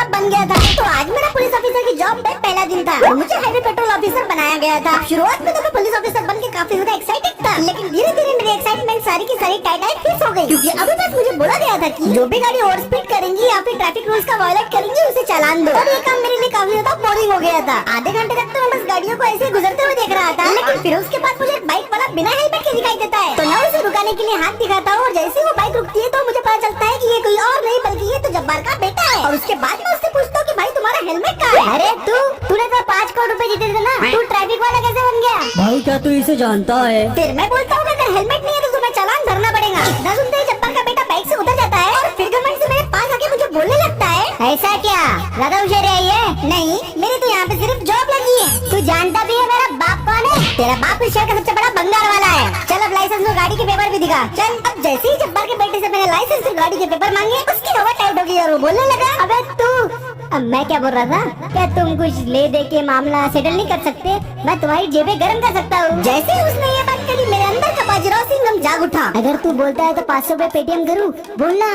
बन गया था। तो आज मेरा पुलिस ऑफिसर की जॉब पे पहला दिन था। तो मुझे हाईवे पेट्रोल ऑफिसर बनाया गया था। शुरुआत में तो मैं पुलिस ऑफिसर बन के काफी ज्यादा एक्साइटेड था, लेकिन धीरे धीरे मेरी एक्साइटमेंट सारी की सारी टाइट फिक्स हो गई, क्योंकि अभी तक मुझे बोला गया था कि जो भी गाड़ी ओवर स्पीड करेंगी या फिर ट्रैफिक रूल्स का वायलेट करेंगी उसे चालान दो। और ये काम मेरे लिए काफी ज्यादा बोरिंग हो गया था। आधे घंटे तक तो मैं बस गाड़ियों को ऐसे गुजरते हुए देख रहा था, लेकिन फिर उसके बाद मुझे एक बाइक वाला बिना हेलमेट के दिखाई देता है। तो मैं उसे रुकाने के लिए हाथ दिखाता हूँ और जैसे वो बाइक रुकती है तो मुझे पता चलता है कि ये कोई और नहीं बल्कि ये तो जब्बार का बेटा है। और उसके बाद मैं उससे पूछता हूँ कि भाई तुम्हारा हेलमेट कहाँ है? अरे तूने तो 5 करोड़ रुपए जीते थे ना, तू ट्रैफिक वाला कैसे बन गया? भाई क्या तू इसे जानता है? फिर मैं बोलता हूँ अगर हेलमेट नहीं है तो तुम्हें चालान भरना पड़ेगा। इतना सुनते ही जब्बार का बेटा बाइक से उतर जाता है और फिर घमंड से मेरे पास आके मुझे बोलने लगता है, ऐसा क्या ज्यादा होशियारी आई है? नहीं, मेरी तो यहाँ पे सिर्फ जॉब लगी है। तू जानता भी है मेरा बाप कौन है? तेरा बाप इस शहर का सबसे बड़ा बंगार वाला है। चल अब लाइसेंस और गाड़ी के पेपर भी दिखा। चल। अब जैसे ही जब्बार के बेटे से मैंने लाइसेंस और गाड़ी के पेपर मांगे, उसकी हवा टाइट हो गई और वो बोलने लगा, अबे तू। अब मैं क्या बोल रहा था, क्या तुम कुछ ले दे के मामला सेटल नहीं कर सकते? मैं तुम्हारी जेबें गर्म कर सकता हूँ। जैसे ही उसने ये बात करी मेरे अंदर का बाजीराव सिंघम जाग उठा। अगर तू बोलता है तो 500 रुपए पेटीएम करूँ? बोलना।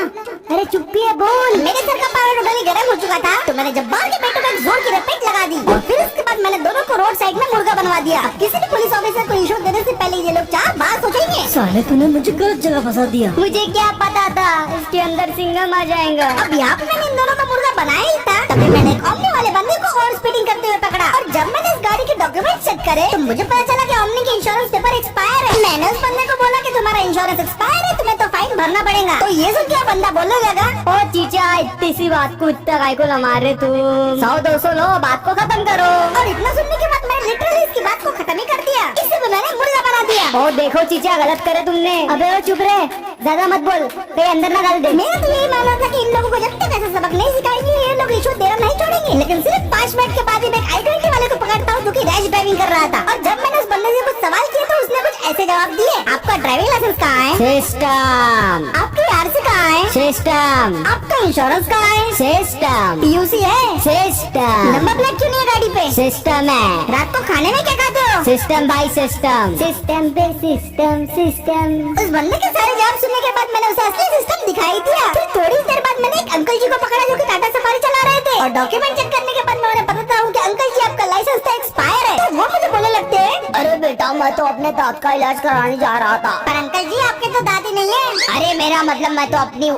अरे चुप्पी है, बोल। मेरे सर का पावर टोटली गर्म हो चुका था, तो मैंने जब्बार के बेटे पर जोर की रपेट लगा दी और फिर उसके बाद मैंने दोनों को रोड साइड में मुर्गा बनवा दिया। अब किसी भी पुलिस ऑफिसर को इशू देने से पहले ये लोग 4 बार सोचेंगे। साले तूने मुझे गलत जगह फंसा दिया। मुझे क्या पता था इसके अंदर सिंघम आ जाएगा। अब यहाँ पे मैंने इन दोनों का मुर्गा बनाया ही था, तभी मैंने एक ओमनी वाले बंदे को ओवर स्पीडिंग करते हुए पकड़ा। और जब मैंने इस गाड़ी के डॉक्यूमेंट चेक करे तो मुझे पता चला कि ओमनी के इंश्योरेंस पेपर एक्सपायर है। मैंने उस बंदे को बोला कि तुम्हारा इंश्योरेंस एक्सपायर है, तुम्हें तो फाइन भरना पड़ेगा। तो ये सुन के बंदा बोलने लगा, ओ चीचा इतनी सी बात को इतना काय को लमा रहे तुम? 100-200 लो, बात को खत्म करो। और इतना सुनने के बाद मैंने लिटरली इसकी बात को खत्म ही कर दिया। इसे तो मैंने मुर्गा बना दिया। ओ देखो चीचा गलत करे तुमने। अबे ओ चुप रहे, ज्यादा मत बोल, कहीं अंदर ना डाल दे। मेरा तो यही मानना था कि इन लोगों को जब तक ऐसा सबक नहीं सिखाएंगे ये लोग रिश्वत देना नहीं छोड़ेंगे। लेकिन सिर्फ 5 मिनट के बाद ही मैं I-20 वाले को पकड़ता हूँ जो कि रैश ड्राइविंग कर रहा था। और जब मैंने उस बंदे से कुछ सवाल किए तो उसने कुछ ऐसे जवाब दिए, आपका ड्राइविंग लाइसेंस कहाँ है? सिस्टम। आपकी आरसी कहाँ है? सिस्टम। आपका इंश्योरेंस कहाँ है? सिस्टम। PUC है? सिस्टम। नंबर प्लेट क्यों नहीं है गाड़ी पे? सिस्टम है। रात को खाने में क्या खाते हो? सिस्टम भाई सिस्टम। सिस्टम पे सिस्टम। उस बंदे के सारे जवाब सुनने के बाद मैंने उसे असली सिस्टम दिखाई दिया। फिर थोड़ी देर बाद मैंने एक अंकल जी को पकड़ा जो कि टाटा सफारी चला रहे थे और डॉक्यूमेंट चेक करने के बाद मैं उन्हें बताता हूँ कि अंकल जी आपका लाइसेंस तो एक्सपायर है। तो वो मुझे बोलने लगते हैं, अरे बेटा मैं तो अपने दांत का इलाज कराने जा रहा था। पर अंकल जी आपके तो दांत ही नहीं है। अरे मेरा मतलब मैं तो अपनी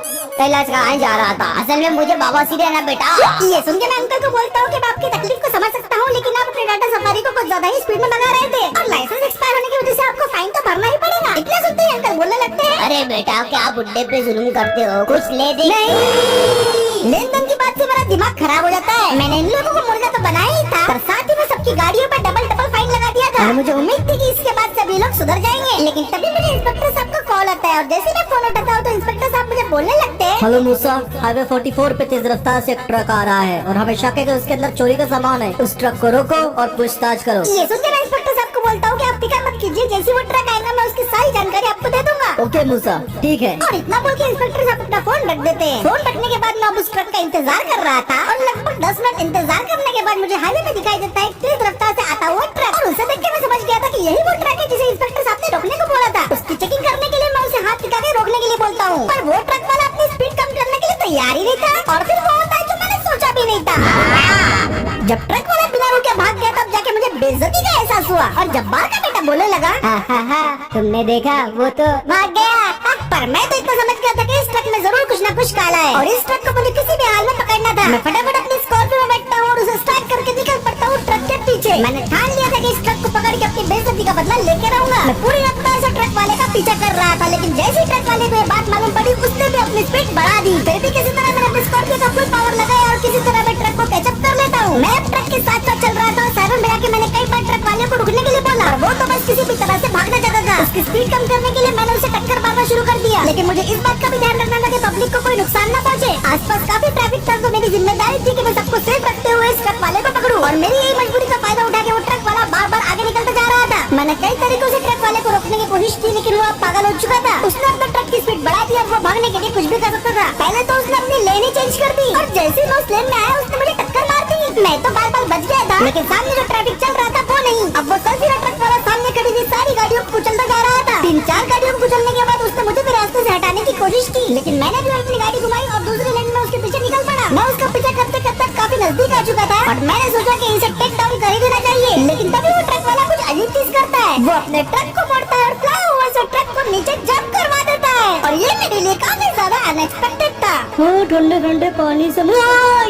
इलाज कराने जा रहा था, असल में मुझे बवासीर है ना बेटा। ये सुन के मैं अंकल को बोलता हूँ कि मैं आपकी तकलीफ को समझ सकता हूँ, लेकिन आप अपने टाटा सफारी को कुछ ज्यादा ही स्पीड में भगा रहे थे और लाइसेंस एक्सपायर होने की वजह से आपको फाइन तो भरना ही पड़ेगा। इतना सुनते ही अंकल बोलने लगते हैं, अरे बेटा क्या बुड्ढे पे जुल्म करते हो, कुछ ले दे। नहीं, लेन देन की बात से मेरा दिमाग खराब हो जाता है। मैंने इन लोगों को मुर्गा तो बनाया ही था, पर साथ ही में सबकी गाड़ियों पर डबल फाइन लगा दिया था। और मुझे उम्मीद थी कि इसके बाद सभी लोग सुधर जाएंगे, लेकिन तभी मुझे इंस्पेक्टर साहब का कॉल आता है और जैसे मैं फोन उठाता हूँ तो इंस्पेक्टर साहब मुझे बोलने लगते हैं, हेलो मूसा, हाईवे 44 पे तेज रफ्तार से एक ट्रक आ रहा है और हमें शक है कि उसके अंदर चोरी का सामान है। उस ट्रक को रोको और पूछताछ करो। ये सुन के मैं इंस्पेक्टर साहब को बोलता हूँ कि आप फिक्र मत कीजिए, जैसे वो ट्रक आएगा मैं उसकी सारी जानकारी आपको दे दूंगा। ओके मूसा, ठीक है। और इतना बोल के इंस्पेक्टर साहब अपना फोन रख देते हैं। फोन रखने के बाद मैं अब उस ट्रक का इंतजार कर रहा था और लगभग 10 मिनट इंतजार करने के बाद मुझे हाईवे पे दिखाई देता है तेज रफ्तार से आता हुआ ट्रक। और उसे देख के मैं समझ गया था कि यही वो ट्रक है जिसे इंस्पेक्टर साहब ने रोकने को बोला था। उसकी चेकिंग करने के लिए मैं उसे हाथ दिखा के रोकने के लिए बोलता हूँ, पर वो ट्रक वाला अपनी स्पीड कम करने के लिए तैयार ही नहीं था। और फिर वो होता है जो मैंने सोचा भी नहीं था। जब ट्रक वाला बिना रुके भाग गया तब जाके मुझे बेइज्जती का एहसास हुआ और जब्बार का बेटा बोलने लगा, तुमने देखा वो तो भाग गया। पर मैं तो इतना समझ गया था कि इस ट्रक में जरूर कुछ न कुछ काला है और इस ट्रक को मुझे किसी भी हाल में पकड़ना था। मैं फटाफट अपनी स्कॉर्पियो में बैठता हूँ और उसे स्टार्ट करके निकल पड़ता हूँ ट्रक के पीछे। मैंने ठान लिया था कि इस ट्रक को पकड़ के अपनी बेइज्जती का बदला लेके रहूंगा। मैं पूरी रफ्तार से ट्रक वाले का पीछा कर रहा था, लेकिन जैसे ही ट्रक वाले को ये बात मालूम पड़ी उसने भी अपनी स्पीड बढ़ा दी। फिर भी किसी तरह मैंने अपनी स्कॉर्पियो का फुल पावर लगाया और किसी तरह मैं ट्रक को कैचअप कर लेता हूँ। मैं अब ट्रक के साथ साथ चल रहा था और साइरन बजा के मैंने कई बार ट्रक वाले को रुकने के लिए बोला और वो तो बस किसी भी तरह से भागना चाहता था। उसकी स्पीड कम करने के लिए मैंने उसे टक्कर मारना शुरू कर दिया, लेकिन मुझे इस बात का भी ध्यान रखना था कि पब्लिक को कोई नुकसान न पहुंचे। आसपास काफी ट्रैफिक था तो मेरी जिम्मेदारी थी कि मैं सबको सेफ रखते हुए इस ट्रक वाले को पकड़ूं। और मेरी यही मजबूरी का फायदा उठा के वो ट्रक वाला बार-बार आगे निकलता जा रहा था। मैंने कई तरीकों से ट्रक वाले को रोकने की कोशिश की, लेकिन वो अब पागल हो चुका था। उसने अपने ट्रक की स्पीड बढ़ा दी और वो भागने के लिए कुछ भी कर सकता था। पहले तो उसने अपनी लेन ही चेंज कर दी और जैसे ही मैं उस लेन में आया उसने मुझे टक्कर मार दी। मैं तो बार-बार बच गया था, लेकिन सामने जो ट्रैफिक चल रहा था वो नहीं। अब वो सर ट्रक वाला सामने खड़ी थी सारी गाड़ियों को कुचलता जा रहा था। 3-4 गाड़ियों को कुचलने के बाद उसने मुझे भी रास्ते से हटाने की कोशिश की, लेकिन मैंने भी अपनी गाड़ी घुमाई और दूसरी लेन में उसके पीछे निकल पड़ा। मैं उसका पीछा करते करते काफी नजदीक आ चुका था और मैंने सोचा कि इसे टेक डाउन कर ही देना चाहिए, लेकिन तभी वो ट्रक वाला कुछ अजीब चीज करता है। वो अपने ट्रक को मोड़ता है और फ्लाईओवर से ट्रक को नीचे जंप करवा देता है और ये मेरे लिए काफी ज्यादा अनएक्सपेक्टेड था। ठंडे ठंडे पानी से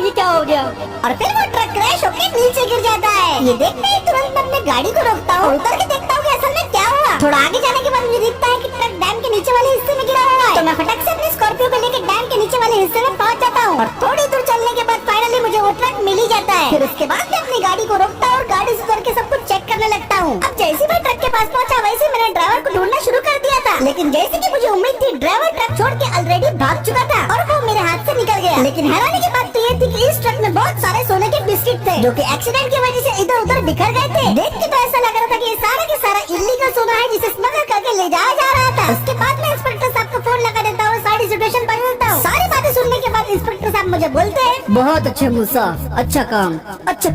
ये क्या हो गया? और फिर वो ट्रक क्रैश होकर नीचे गिर जाता है। ये देखते ही तुरंत मैं अपनी गाड़ी को रोकता हूँ, उतर के देखता हूँ कि असल में क्या हुआ। थोड़ा आगे जाने के बाद मुझे दिखता है कि ट्रक डैम के नीचे वाले हिस्से में गिरा हुआ है। तो मैं फटक से अपनी स्कॉर्पियो को लेकर डैम के नीचे वाले हिस्से में पहुँच जाता हूँ और थोड़ी दूर चलने के बाद फाइनली मुझे वो ट्रक मिल ही जाता है। फिर उसके बाद मैं अपनी गाड़ी को रोकता हूँ और गाड़ी से उतर के सब कुछ चेक करने लगता हूँ। अब जैसे मैं ट्रक के पास पहुँचा वैसे मैंने ड्राइवर को ढूंढना शुरू कर दिया था, लेकिन जैसे कि मुझे उम्मीद थी ड्राइवर ट्रक छोड़ के ऑलरेडी भाग चुका था और वो मेरे हाथ से निकल गया। लेकिन हैरानी की बात तो ये थी कि इस ट्रक में बहुत सारे सोने के बिस्किट थे जो कि एक्सीडेंट की वजह से इधर उधर बिखर गए थे। देख के तो ऐसा लग रहा था कि ये सारा के सारा इल्लीगल सोना है जिसे स्मगल करके ले जाया जा रहा था। उसके बाद मैं इंस्पेक्टर साहब को फोन लगा देता हूँ, सारी सिचुएशन बता हूँ। सारी बातें सुनने के बाद इंस्पेक्टर साहब मुझे बोलते हैं, बहुत अच्छे मूसा, अच्छा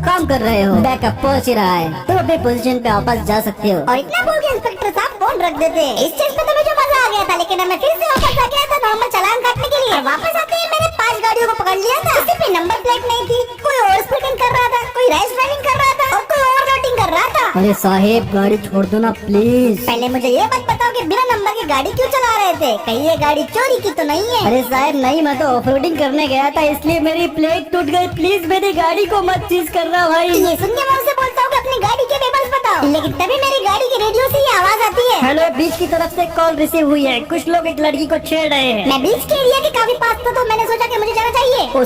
काम कर रहे हो। बैकअप पहुंच ही रहा है, तुम अपनी पोजीशन पे वापस जा सकते हो। और इतना बोल के इंस्पेक्टर साहब फोन रख देते। इस चीज में तो मुझे मजा आ गया था, लेकिन मैं फिर से वापस आ गया था नॉर्मल चालान काटने के लिए। और वापस आते ही मैंने 5 गाड़ियों को पकड़ लिया था। किसी पे नंबर प्लेट नहीं थी, कोई ओवर स्पीडिंग कर रहा था, कोई रैश ड्राइविंग कर रहा था और कोई ओवरलोडिंग कर रहा था। अरे साहेब गाड़ी छोड़ दो ना प्लीज। पहले मुझे ये बात बताओ कि बिना नंबर की गाड़ी क्यों चला रहे थे? कहीं ये गाड़ी चोरी की तो नहीं है? अरे साहब नहीं, मैं तो ऑफरोडिंग करने गया था इसलिए मेरी प्लेट टूट गई। प्लीज मेरी गाड़ी को मत चीज करना भाई। ये सुन के मैं उसे बोलता हूँ कि अपनी गाड़ी के पेपर्स बताओ, लेकिन तभी मेरी गाड़ी के रेडियो से ये आवाज आती है, हेलो, बीच की तरफ से कॉल रिसीव हुई है, कुछ लोग एक लड़की को छेड़ रहे हैं। मैं बीच के एरिया के काफी पास था तो मैंने सोचा कि मुझे जाना चाहिए। ओ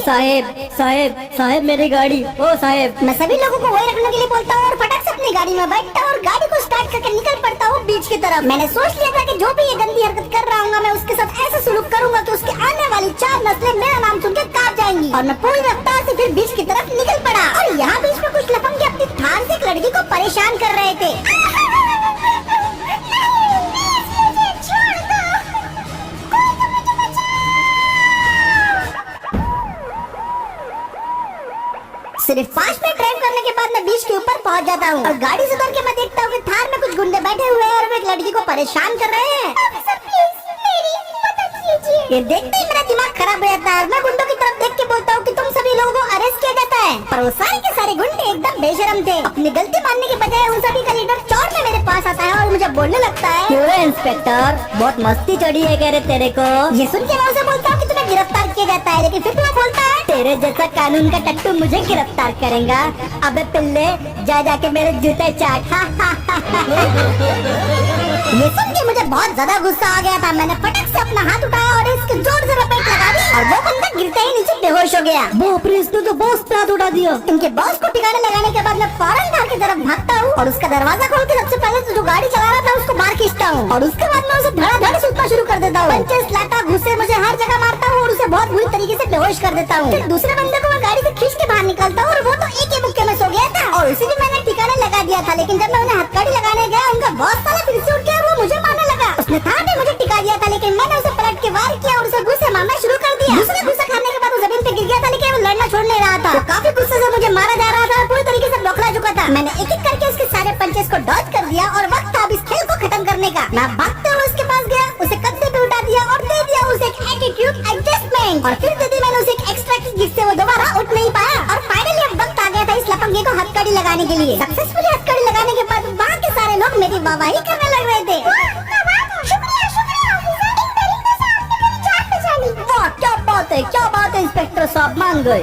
साहेब मेरी गाड़ी। ओ साहेब, मैं सभी लोगों को वही रखने के लिए बोलता हूँ और फटक से अपनी गाड़ी में बैठता हूँ और गाड़ी को स्टार्ट करके निकल पड़ता हूँ बीच की तरफ। मैंने सोच लिया था कि जो भी ये गंदी हरकत कर रहा हूँ मैं उसके साथ ऐसा सुलूक करूंगा कि उसके आने वाली 4 नस्लें मेरा नाम सुन के कांप जाएंगी। और मैं पूरी रफ्तार से फिर बीच की तरफ निकल पड़ा और यहाँ बीच में कुछ लफंगे अपनी थार से एक लड़की को परेशान कर रहे थे। सिर्फ 5 मिनट ड्राइव करने के बाद मैं बीच के ऊपर पहुंच जाता हूँ और गाड़ी से उतर के मैं देखता हूँ कि थार में कुछ गुंडे बैठे हुए हैं और वो एक लड़की को परेशान कर रहे हैं। ये देखते ही मेरा दिमाग खराब हो जाता है। मैं गुंडों की तरफ देख के बोलता हूँ कि तुम सभी लोगों को अरेस्ट किया जाता है, पर वो सारे के सारे गुंडे एकदम बेशरम थे। अपनी गलती मानने के बजाय उन सभी का लीडर चौड़ में मेरे पास आता है और मुझे बोलने लगता है, क्यों रे इंस्पेक्टर, बहुत मस्ती चढ़ी है कह रहे तेरे को। ये सुन के मैं उसे बोलता हूँ कि तुम्हें गिरफ्तार किया जाता है, लेकिन फिर भी वो बोलता है, तेरे जैसा कानून का टट्टू मुझे गिरफ्तार करेगा? अबे पिल्ले, जा जाके मेरे जूते चाट। ये सुन के मुझे बहुत ज्यादा गुस्सा आ गया था। मैंने फटक से अपना हाथ उठाया और इसके जोर से रपेट लगा दी और वो बंदा गिरते ही नीचे बेहोश हो गया। बाप रे, इसने तो बॉस पे हाथ उठा दिया। इनके बॉस को ठिकाने लगाने के बाद मैं फौरन बाहर की तरफ भागता हूँ और उसका दरवाजा खोल के सबसे पहले तो जो गाड़ी चला रहा था उसको बाहर खींचता हूँ और उसके बाद मैं उसे धड़ाधड़ सूतना शुरू कर देता हूँ। पंचेस, लाता, घुसे मुझे हर जगह मारता हूँ और उसे बहुत बुरी तरीके से बेहोश कर देता हूँ। फिर दूसरे बंदे को मैं गाड़ी से खींच के बाहर निकालता हूँ और वो तो एक ही मुक्के में सो गया था और उसे भी मैंने ठिकाने लगा दिया था। लेकिन जब मैं उन्हें हथकड़ी लगाने गया उनका बॉस साला फिर से उठ गया और वो मुझे मारने लगा। उसने थार में मुझे टिका दिया था, लेकिन मैंने उसे पलट के वार किया और उसे गुस्से मारना शुरू कर दिया। दूसरे गुस्सा खाने के बाद वो जमीन पे गिर गया था, लेकिन वो लड़ना छोड़ नहीं रहा था। वो काफी गुस्से से मुझे मारा जा रहा था और पूरी तरीके से बौखला चुका था। मैंने एक एक करके उसके सारे पंचेस को डॉज कर दिया और वक्त था अब इस खेल को खत्म करने का। मैं भागते हुए उसके पास गया, उसे कंधे पे उठा दिया और दे दिया उसे एक एटीट्यूड एडजस्टमेंट और फिर दे दी मैंने उसे एक एक्स्ट्रा किक जिससे वो दोबारा उठ नहीं पाया। और फाइनली अब वक्त आ गया था इस लफंगे को हथकड़ी लगाने के लिए। सक्सेसफुली हथकड़ी लगाने के बाद वहाँ के सारे लोग मेरी वाहवाही करने लग रहे थे। क्या बात है इंस्पेक्टर साहब, मान गए।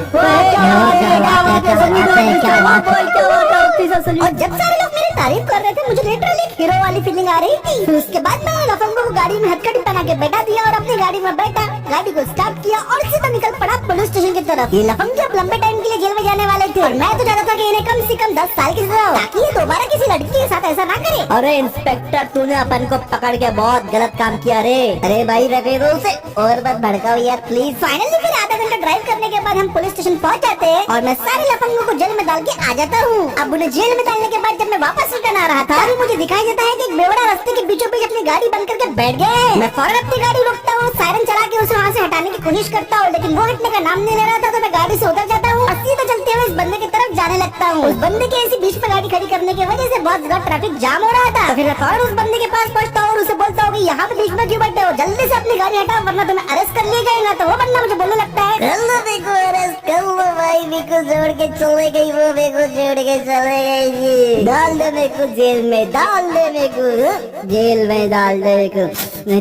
और जब सारे लोग मेरी तारीफ कर रहे थे मुझे लिटरली एक हीरो वाली फीलिंग आ रही थी। फिर उसके बाद मैंने लफंगों को गाड़ी में हथकड़ी पहना के बैठा दिया और अपनी गाड़ी में बैठा, गाड़ी को स्टार्ट किया और सीधा निकल पड़ा पुलिस स्टेशन की तरफ। ये लफंगे अब लंबे टाइम के लिए जेल में जाने वाले थे और मैं तो चाहता था कि इन्हें कम से कम 10 साल की सजा हो ताकि ये दोबारा किसी लड़की के साथ ऐसा ना करे। अरे इंस्पेक्टर, तूने अपन को पकड़ के बहुत गलत काम किया रे। अरे भाई रवि से और मत भड़काओ यार प्लीज। फाइनली फिर आधा घंटा ड्राइव करने के बाद हम पुलिस स्टेशन पहुंच जाते हैं और मैं सारे लफंगों को जेल में डाल के आ जाता हूँ। अब उन्हें जेल में डालने के बाद जब मैं वापस रिटर्न आ रहा था तभी मुझे दिखाई देता है कि एक बेवड़ा रास्ते के बीचों बीच अपनी गाड़ी बंद करके बैठ गया है। मैं फौरन अपनी गाड़ी रोकता हूँ, सायरन चला के उसे वहाँ से हटाने की कोशिश करता हूँ, लेकिन वो हटने का नाम नहीं ले रहा था। तो मैं गाड़ी से उतर जाता हूँ और सीधा चलते हुए इस बंदे की तरफ जाने लगता सकता हूँ। उस बंदे के ऐसी बीच में गाड़ी खड़ी करने की वजह से बहुत ज्यादा ट्रैफिक जाम हो रहा था। तो फिर मैं फौरन उस बंदे के पास पहुंचता हूँ और उसे बोलता हूँ कि यहाँ पे बीच में क्यों बैठे हो, जल्दी से अपनी गाड़ी हटाओ वरना तुम्हें अरेस्ट कर लिया जाएगा। तो वो बंदा मुझे बोलने लगता है, कर लो मेरे को अरेस्ट कर लो भाई, मेरे को छोड़ के चले गई, वो मेरे को छोड़ के चले गई जी, डाल दे मेरे को जेल में, डाल दे मेरे को जेल में, डाल दे मेरे को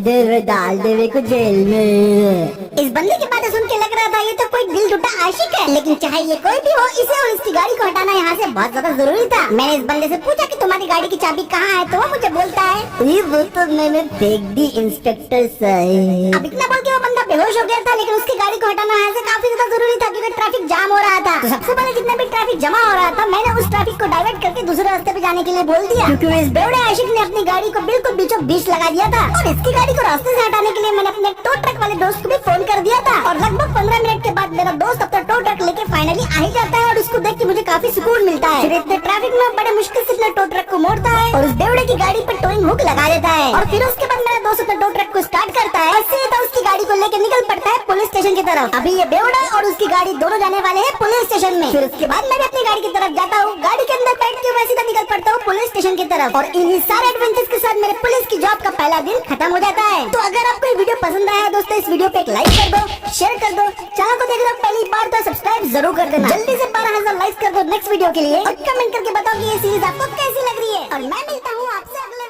जेल में, डाल दे मेरे को जेल में। इस बंदे की बातें सुन के लग रहा था ये तो कोई दिल टूटा आशिक है, लेकिन चाहे ये कोई भी हो, इसे और इसकी गाड़ी को हटाना यहाँ से बहुत ज्यादा जरूरी था। मैंने इस बंदे से पूछा कि तुम्हारी गाड़ी की चाबी कहाँ है, तो वो मुझे बोलता है ये वो तो मैंने फेंक दी इंस्पेक्टर साहब। अब इतना बोल के वो बंदा बेहोश हो गया था, लेकिन उसकी गाड़ी को हटाना यहाँ से काफी ज्यादा जरूरी था क्योंकि ट्रैफिक जाम हो रहा था। तो सबसे पहले जितना भी ट्रैफिक जमा हो रहा था मैंने उस ट्रैफिक को डाइवर्ट करके दूसरे रास्ते पे जाने के लिए बोल दिया, क्योंकि इस बेवड़े आशिक ने अपनी गाड़ी को बिल्कुल बीचों बीच लगा दिया था। और इसकी गाड़ी को रास्ते से हटाने के लिए मैंने अपने टो ट्रक वाले दोस्त को भी फोन कर दिया था। और लगभग 15 मिनट के बाद मेरा दोस्त अपना टो ट्रक लेके फाइनली आ ही जाता है और उसको देख के मुझे काफी सुकून मिलता है। फिर इतने ट्रैफिक में बड़े मुश्किल से अपने टो ट्रक को मोड़ता है और उस बेवड़े की गाड़ी पर टोइंग हुक लगा देता है। और फिर उसके बाद मेरा दोस्त अपने टो ट्रक को स्टार्ट करता है और सीधा उसकी गाड़ी को लेकर निकल पड़ता है पुलिस स्टेशन की तरफ। अभी ये बेवड़ा और उसकी गाड़ी दोनों जाने वाले हैं पुलिस स्टेशन में। फिर उसके बाद मैं भी अपनी गाड़ी की तरफ जाता हूँ, गाड़ी के अंदर बैठ के मैं सीधा निकल पड़ता हूँ पुलिस स्टेशन की तरफ। और इन्हीं सारे एडवेंचर्स के साथ मेरे पुलिस की जॉब का पहला दिन खत्म हो जाता है। तो अगर आपको ये वीडियो पसंद आया दोस्तों, इस वीडियो पे एक लाइक कर दो, शेयर कर दो, चैनल को देख रहे हो पहली बार तो सब्सक्राइब जरूर कर देना। जल्दी से 12,000 लाइक कर दो नेक्स्ट वीडियो के लिए और कमेंट करके बताओ कि ये सीरीज आपको कैसी लग रही है। और मैं मिलता हूँ आपसे अगले